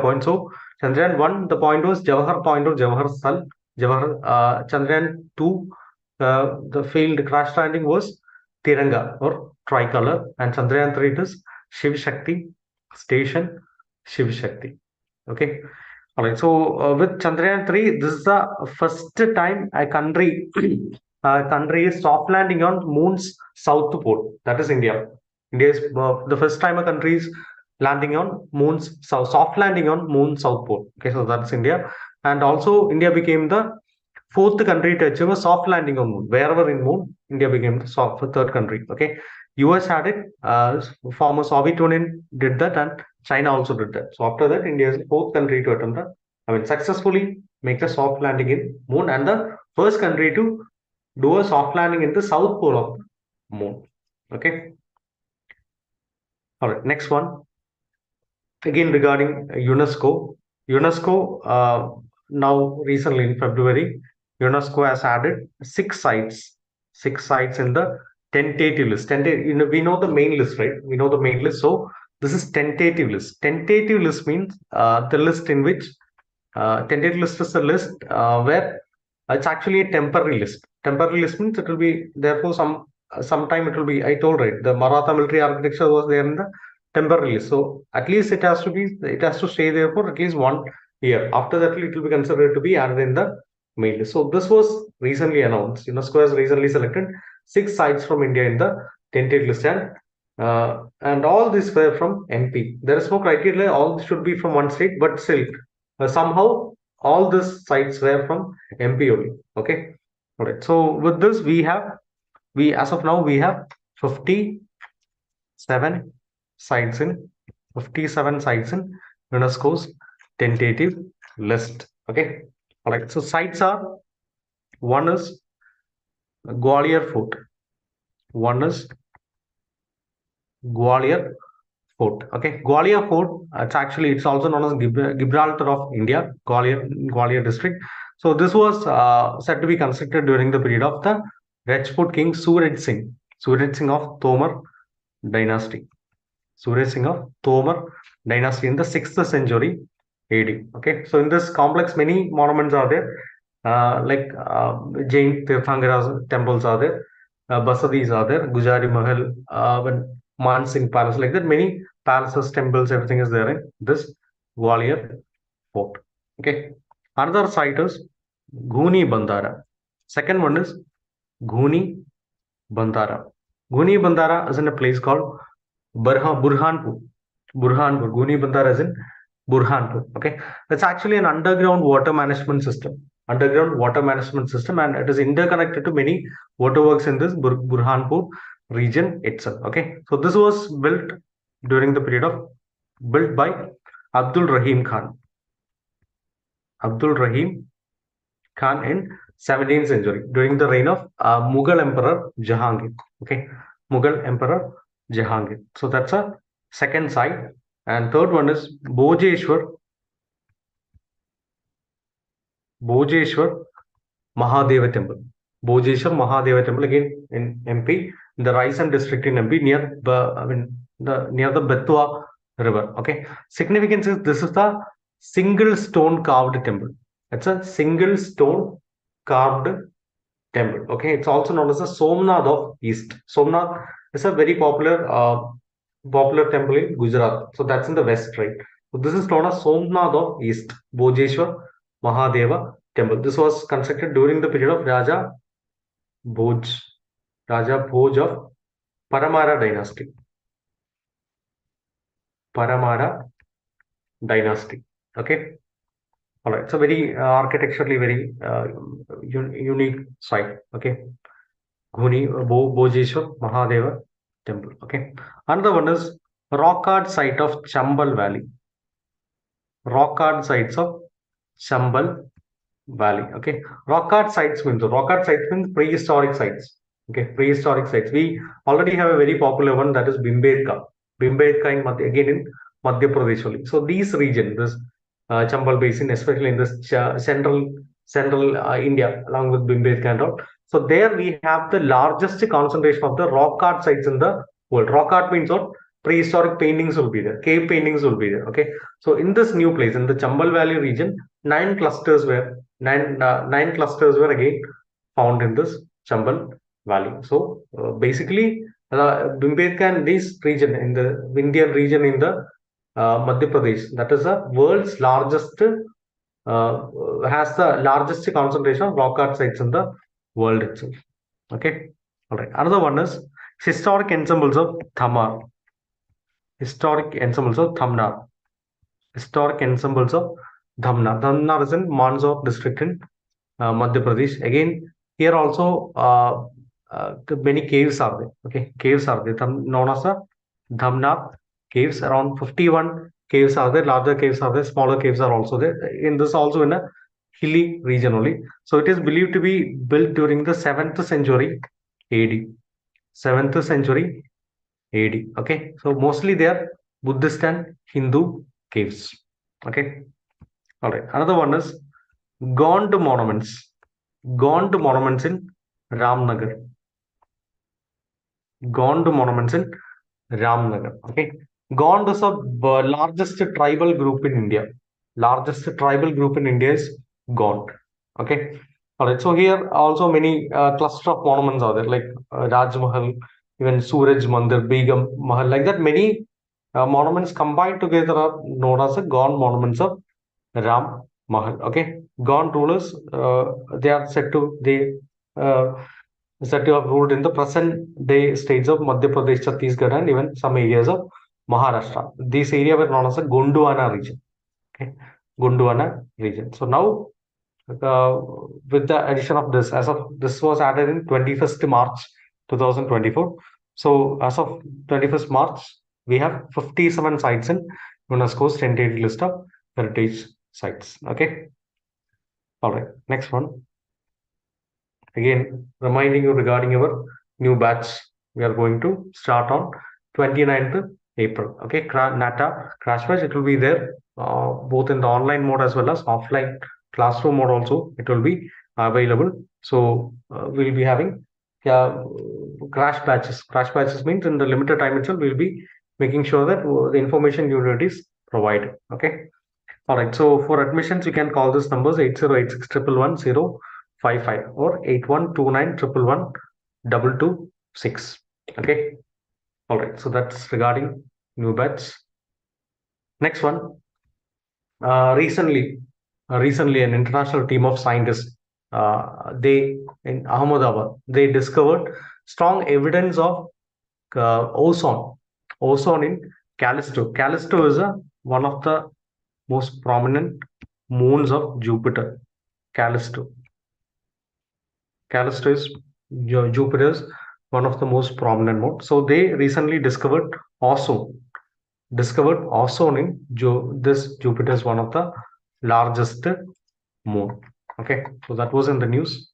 Speaker 1: point. So Chandrayaan 1, the point was Jawahar point or Jawahar Sun. Jawahar Chandrayaan 2, the failed crash landing was Tiranga or tricolor, and Chandrayaan 3 it is Shiv Shakti station, Shiv Shakti. Okay. All right. So with Chandrayaan 3, this is the first time a country country is soft landing on moon's south pole. That is India. India is the first time a country is landing on moon's soft landing on moon's south pole. Okay, so that's India, and also India became the fourth country to achieve a soft landing on moon. Wherever in moon, India became the third country. Okay, US had it. Former Soviet Union did that, and China also did that. So after that, India is the fourth country to attempt the, successfully make the soft landing in moon, and the first country to do a soft landing in the south pole of the moon. Okay. All right. Next one. Again regarding UNESCO. UNESCO now recently in February, UNESCO has added six sites in the tentative list. We know the main list, right? We know the main list. So this is tentative list. Tentative list means the list in which tentative list is a list where it's actually a temporary list. Temporary list means it will be therefore sometime it will be. I told right, the Maratha military architecture was there in the temporary list. So at least it has to stay there for at least 1 year. After that, it will be considered to be added in the main list. So this was recently announced. UNESCO has recently selected six sites from India in the tentative list, and all these were from MP. There is no criteria; all should be from one state, but still somehow all these sites were from MP only. Okay, all right. So with this, we as of now we have 57 sites in 57 sites in UNESCO's tentative list. Okay, all right. So sites are, one is Gwalior Fort, one is Gwalior Fort. Okay, Gwalior Fort. It's also known as Gibraltar of India, Gwalior district. So this was said to be constructed during the period of the Rajput king Suraj Singh of Tomar dynasty. Suraj Singh of Tomar dynasty in the 6th century AD. Okay, so in this complex, many monuments are there, Jain Tirthankara temples are there, Basadis are there, Gujari Mahal, Man Singh Palace, like that. Many palaces, temples, everything is there in this Gwalior fort. Okay, another site is Ghuni Bandara. Second one is Ghuni Bandara. Ghuni Bandara is in a place called Burhanpur. Burhanpur. Guni Bandar is in Burhanpur. Okay. That's actually an underground water management system. Underground water management system, and it is interconnected to many waterworks in this Burhanpur region itself. Okay. So this was during the period of built by Abdul Rahim Khan. Abdul Rahim Khan in 17th century during the reign of Mughal Emperor Jahangir. Okay, Mughal Emperor Jahangir. So that's a second site, and third one is Bojeshwar Mahadeva Temple. Bojeshwar Mahadeva Temple again in MP, in the Raisan district in MP near near the Betwa river. Okay, significance is this is the single stone carved temple. It's a single stone carved temple. Okay, it's also known as the Somnath of East. Somnath is a very popular temple in Gujarat. So that's in the west, right? So this is known as Somnath of East, Bojeshwar Mahadeva temple. This was constructed during the period of Bhoj, Raja Bhoj of Paramara dynasty. Paramara dynasty. Okay. All right, it's a very architecturally very unique site. Okay, Guni Bojeshwar Mahadeva temple. Okay, another one is rock art site of Chambal Valley. Rock art sites of Chambal Valley. Okay, rock art sites means prehistoric sites. Okay, prehistoric sites. We already have a very popular one, that is Bhimbetka. Bhimbetka in again in Madhya Pradesh only. So these region, this Chambal Basin, especially in this central India, along with Bhimbetka and all. So there we have the largest concentration of the rock art sites in the world. Rock art means what? Prehistoric paintings will be there, cave paintings will be there. Okay, so in this new place, in the Chambal Valley region, nine clusters were again found in this Chambal Valley. So basically, Bhimbetka and this region in the Indian region in the Madhya Pradesh, that is the world's largest, has the largest concentration of rock art sites in the world itself. Okay, all right. Another one is historic ensembles of Thamar. Historic ensembles of Thamnar. Historic ensembles of Dhamna. Dhamna is in Mandsaur district in Madhya Pradesh. Again, here also many caves are there. Okay, caves are there. Known as the Dhamna caves. Around 51 caves are there. Larger caves are there. Smaller caves are also there. In this also in a hilly region only. So it is believed to be built during the 7th century AD. 7th century AD. Okay, so mostly they are Buddhist and Hindu caves. Okay, all right. Another one is Gond monuments. Gond monuments in Ramnagar. Gond monuments in Ramnagar. Okay, Gond is the largest tribal group in India. Largest tribal group in India is Gond. Okay, all right. So here also many cluster of monuments are there, like Raj Mahal, even Suraj Mandir, Begum Mahal, like that. Many monuments combined together are known as the Gond monuments of Ram Mahal. Okay, Gond rulers, they are uh, said to have ruled in the present day states of Madhya Pradesh, Chhattisgarh, and even some areas of Maharashtra. This area were known as the Gondwana region. Okay, Gondwana region. So now, uh, with the addition of this, as of this was added in 21st March 2024. So as of 21st March, we have 57 sites in UNESCO's tentative list of heritage sites. Okay. All right. Next one. Again, reminding you regarding our new batch, we are going to start on 29th April. Okay, Nata crash batch, it will be there both in the online mode as well as offline classroom mode also. It will be available. So we'll be having crash batches. Crash batches means in the limited time itself, we'll be making sure that the information unit is provided. Okay. All right. So for admissions, you can call this numbers 8086111055 or 8129111226. Okay. All right. So that's regarding new batch. Next one. Recently, an international team of scientists, they in Ahmedabad, they discovered strong evidence of ozone in Calisto. Calisto is one of the most prominent moons of Jupiter. Calisto. Calisto is Jupiter's one of the most prominent moons. So they recently discovered ozone. Discovered ozone in this Jupiter is one of the largest moon. Okay, so that was in the news.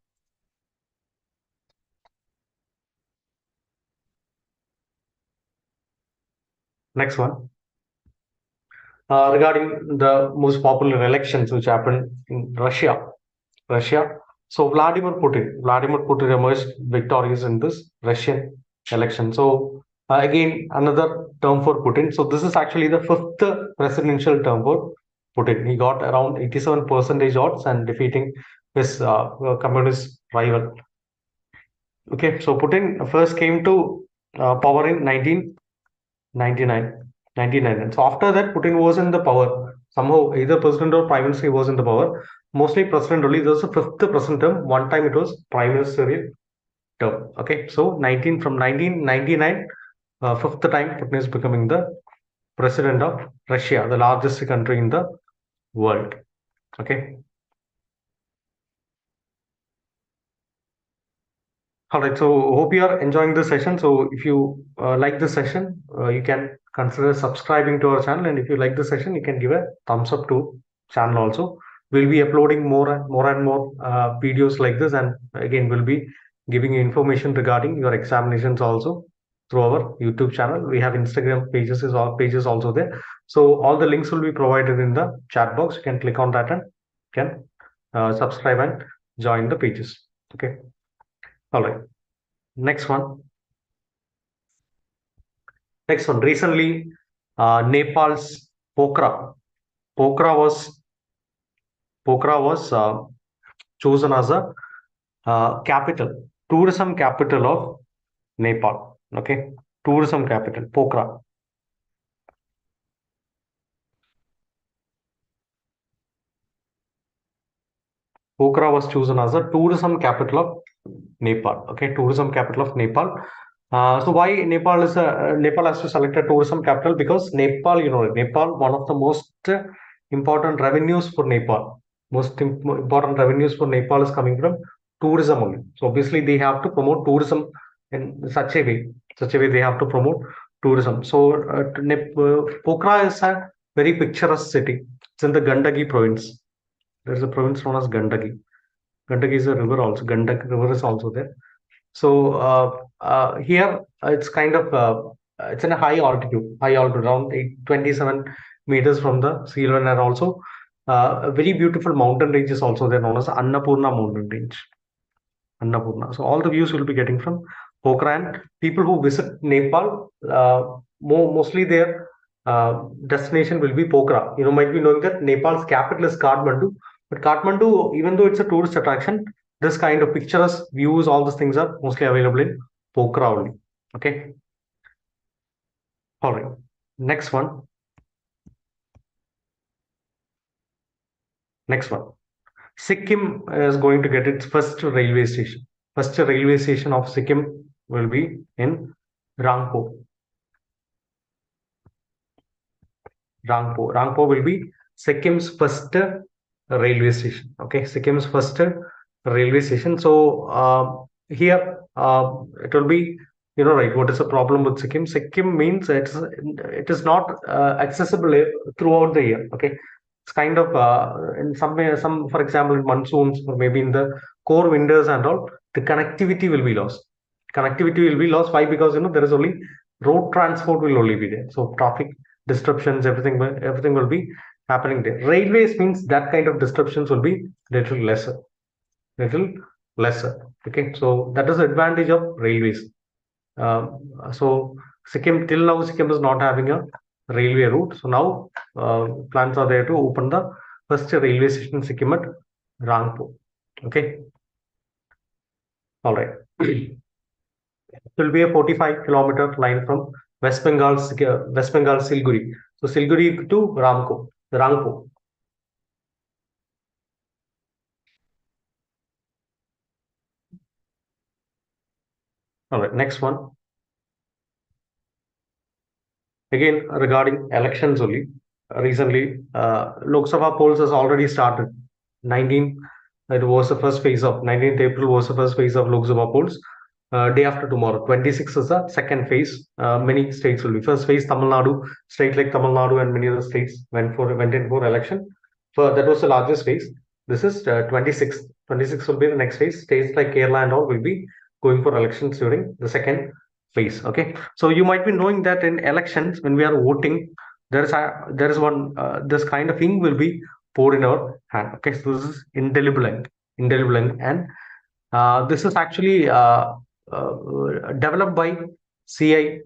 Speaker 1: Next one. Regarding the most popular elections which happened in Russia. Russia. So Vladimir Putin emerged victorious in this Russian election. So again, another term for Putin. So this is actually the fifth presidential term for Putin. He got around 87% odds and defeating his communist rival. Okay, so Putin first came to power in 1999. And so after that, Putin was in the power. Somehow, either president or prime minister was in the power. Mostly president only. This was the fifth president term. One time it was prime ministerial term. Okay, so 1999, fifth time Putin is becoming the president of Russia, the largest country in the world. Okay. All right, so hope you are enjoying this session. So if you like this session, you can consider subscribing to our channel. And if you like this session, you can give a thumbs up to channel also. We'll be uploading more videos like this. And again, we'll be giving you information regarding your examinations also through our YouTube channel. We have Instagram pages also there. So all the links will be provided in the chat box. You can click on that and can subscribe and join the pages. Okay. All right. Next one. Next one. Recently, Nepal's Pokhara was chosen as a tourism capital of Nepal. Okay, tourism capital, Pokhara. Pokhara was chosen as a tourism capital of Nepal. Okay, tourism capital of Nepal. So why Nepal has to select a tourism capital? Because Nepal, Nepal, one of the most important revenues for Nepal. Important revenues for Nepal is coming from tourism only. So obviously they have to promote tourism in such a way. Such a way they have to promote tourism. So Pokhara is a very picturesque city. It's in the Gandaki province. There's a province known as Gandaki. Gandaki is a river also. Gandak river is also there. So here it's kind of it's in a high altitude, around 27 meters from the sea level, and also a very beautiful mountain range is also there, known as Annapurna mountain range. Annapurna. So all the views will be getting from Pokhara, and people who visit Nepal, mostly their destination will be Pokhara. Might be knowing that Nepal's capital is Kathmandu, but Kathmandu, even though it's a tourist attraction, this kind of picturesque views, all these things are mostly available in Pokhara only. Okay. All right. Next one. Next one. Sikkim is going to get its first railway station. First railway station of Sikkim will be in Rangpo. Rangpo will be Sikkim's first railway station. Okay, Sikkim's first railway station. So here it will be, right. What is the problem with Sikkim? Sikkim means it is not accessible throughout the year. Okay, it's kind of in some way, for example, in monsoons or maybe in the core winters and all, the connectivity will be lost. Connectivity will be lost. Why? Because there is only road transport will only be there. So traffic disruptions, everything will be happening there. Railways means that kind of disruptions will be little lesser. Okay, so that is the advantage of railways. So Sikkim, till now, Sikkim is not having a railway route. So now plans are there to open the first railway station in Sikkim at Rangpo. Okay. All right. It will be a 45-kilometer line from West Bengal Siliguri. So Siliguri to Rangpo. All right, next one. Again, regarding elections only, recently, Lok Sabha polls has already started. It was the first phase of 19th April was the first phase of Lok Sabha polls. Day after tomorrow, 26th is the second phase. Many states will be first phase. Tamil Nadu, state like Tamil Nadu and many other states went in for election. That was the largest phase. This is 26th. 26th will be the next phase. States like Kerala and all will be going for elections during the second phase. Okay, so you might be knowing that in elections when we are voting, there is one this kind of ink will be poured in our hand. Okay, so this is indelible ink, and this is actually developed by CIR,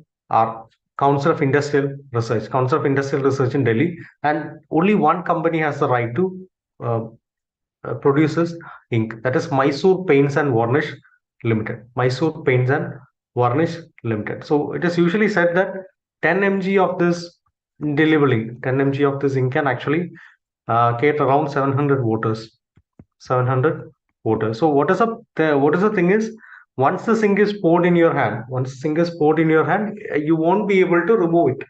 Speaker 1: Council of Industrial Research in Delhi, and only one company has the right to uh, produces ink. That is Mysore Paints and Varnish Limited. Mysore Paints and Varnish Limited. So it is usually said that 10 mg of this indelible ink, 10 mg of this ink can actually cater around 700 voters. 700 voters. So what is the thing is, once the ink is poured in your hand, you won't be able to remove it.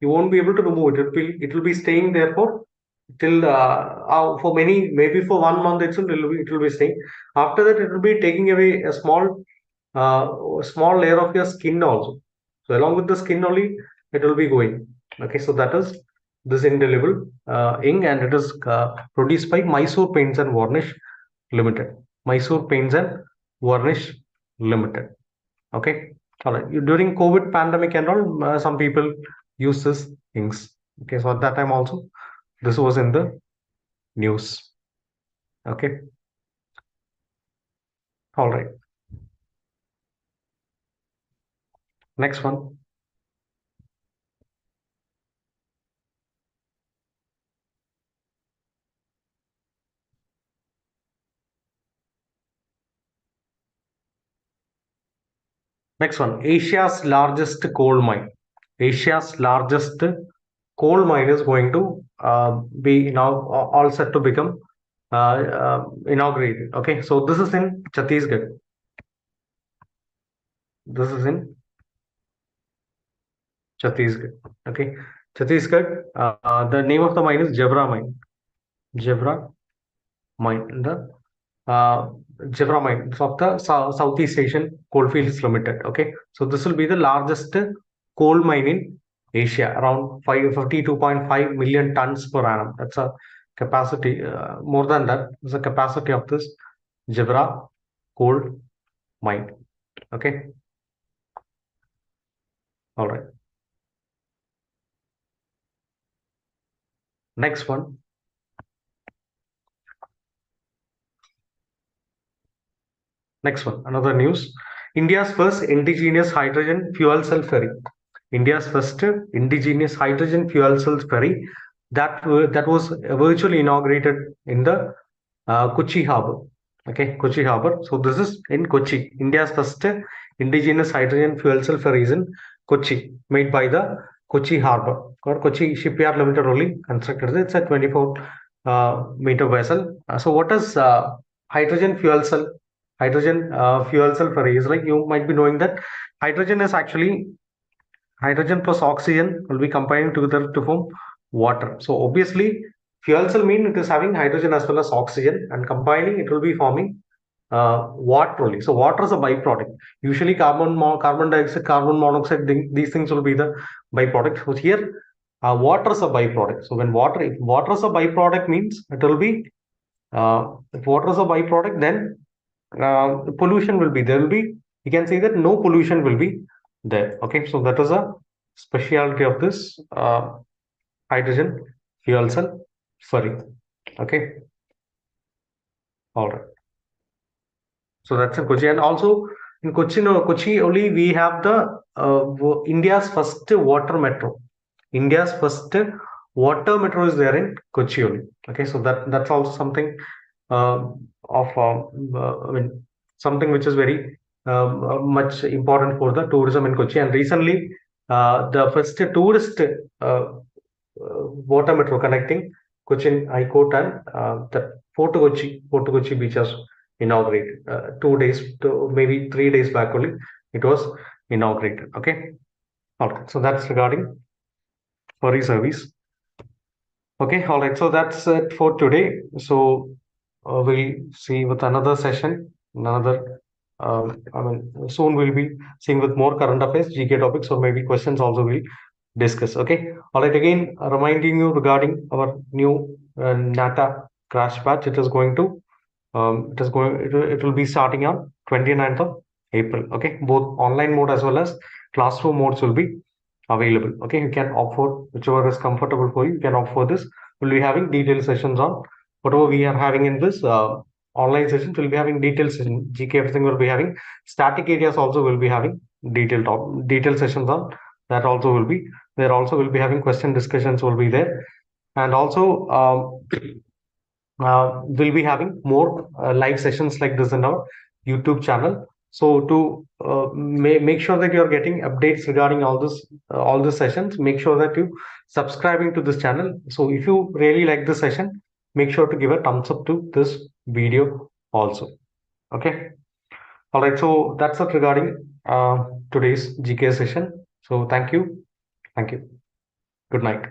Speaker 1: You won't be able to remove it. It will be staying there for till for many, maybe for 1 month itself, it will be staying. After that, it will be taking away a small layer of your skin also. So along with the skin only, it will be going. Okay, so that is this indelible ink, and it is produced by Mysore Paints and Varnish Limited. Mysore Paints and Varnish Limited. Okay, all right. During COVID pandemic and all, some people use this inks. Okay, so at that time also, this was in the news. Okay, all right. Next one. Next one. Asia's largest coal mine. Asia's largest coal mine is going to be now all set to become inaugurated. Okay, so this is in Chhattisgarh. This is in Chhattisgarh. Okay, Chhattisgarh. The name of the mine is Jebra mine. Jebra mine. The uh, Jebra mines of the Southeast Asian Coalfields Limited. Okay, so this will be the largest coal mine in Asia, around 52.5 million tons per annum. That's a capacity. More than that is the capacity of this Jebra coal mine. Okay, all right. Next one. Next one. Another news. India's first indigenous hydrogen fuel cell ferry. India's first indigenous hydrogen fuel cell ferry that was virtually inaugurated in the Kochi harbor. Okay, Kochi harbor. So this is in Kochi. India's first indigenous hydrogen fuel cell ferry is in Kochi, made by the Kochi harbor or Kochi Shipyard Limited only constructed. It's a 24 meter vessel. So what is hydrogen fuel cell? Hydrogen fuel cell ferry is like, you might be knowing that hydrogen is actually hydrogen plus oxygen will be combining together to form water. So obviously, fuel cell mean it is having hydrogen as well as oxygen, and combining it will be forming water only. So water is a byproduct. Usually carbon dioxide, carbon monoxide, these things will be the byproduct. So here, water is a byproduct. So if water is a byproduct means it will be if water is a byproduct, then pollution will be there. Will be, you can say that no pollution will be there. Okay, so that is a specialty of this hydrogen fuel cell ferry. Okay, all right. So that's in Kochi, and also in Kochi, no, Kochi only we have the India's first water metro. India's first water metro is there in Kochi only. Okay, so that's also something uh, of I mean, something which is very much important for the tourism in Kochi. And recently, the first tourist water metro connecting Cochin High Court and the Fort Kochi beach was inaugurated 2 days, to maybe 3 days back only. It was inaugurated. Okay, okay. So that's regarding ferry service. Okay, all right. So that's it for today. So we'll see with another session, another. Soon we'll be seeing with more current affairs, GK topics, or maybe questions also we'll discuss. Okay, all right. Again, reminding you regarding our new Nata crash batch. It will be starting on 29th of April. Okay, both online mode as well as classroom modes will be available. Okay, you can opt for whichever is comfortable for you. You can opt for this. We'll be having detailed sessions on whatever we are having in this online sessions. We'll be having detailed session. GK everything will be having. Static areas also will be having detailed sessions on that also will be there. Also will be having question discussions will be there, and also we'll be having more live sessions like this in our YouTube channel. So to make sure that you're getting updates regarding all the sessions, make sure that you subscribing to this channel. So if you really like this session, make sure to give a thumbs up to this video also. Okay. All right. So that's it regarding today's GK session. So thank you. Thank you. Good night.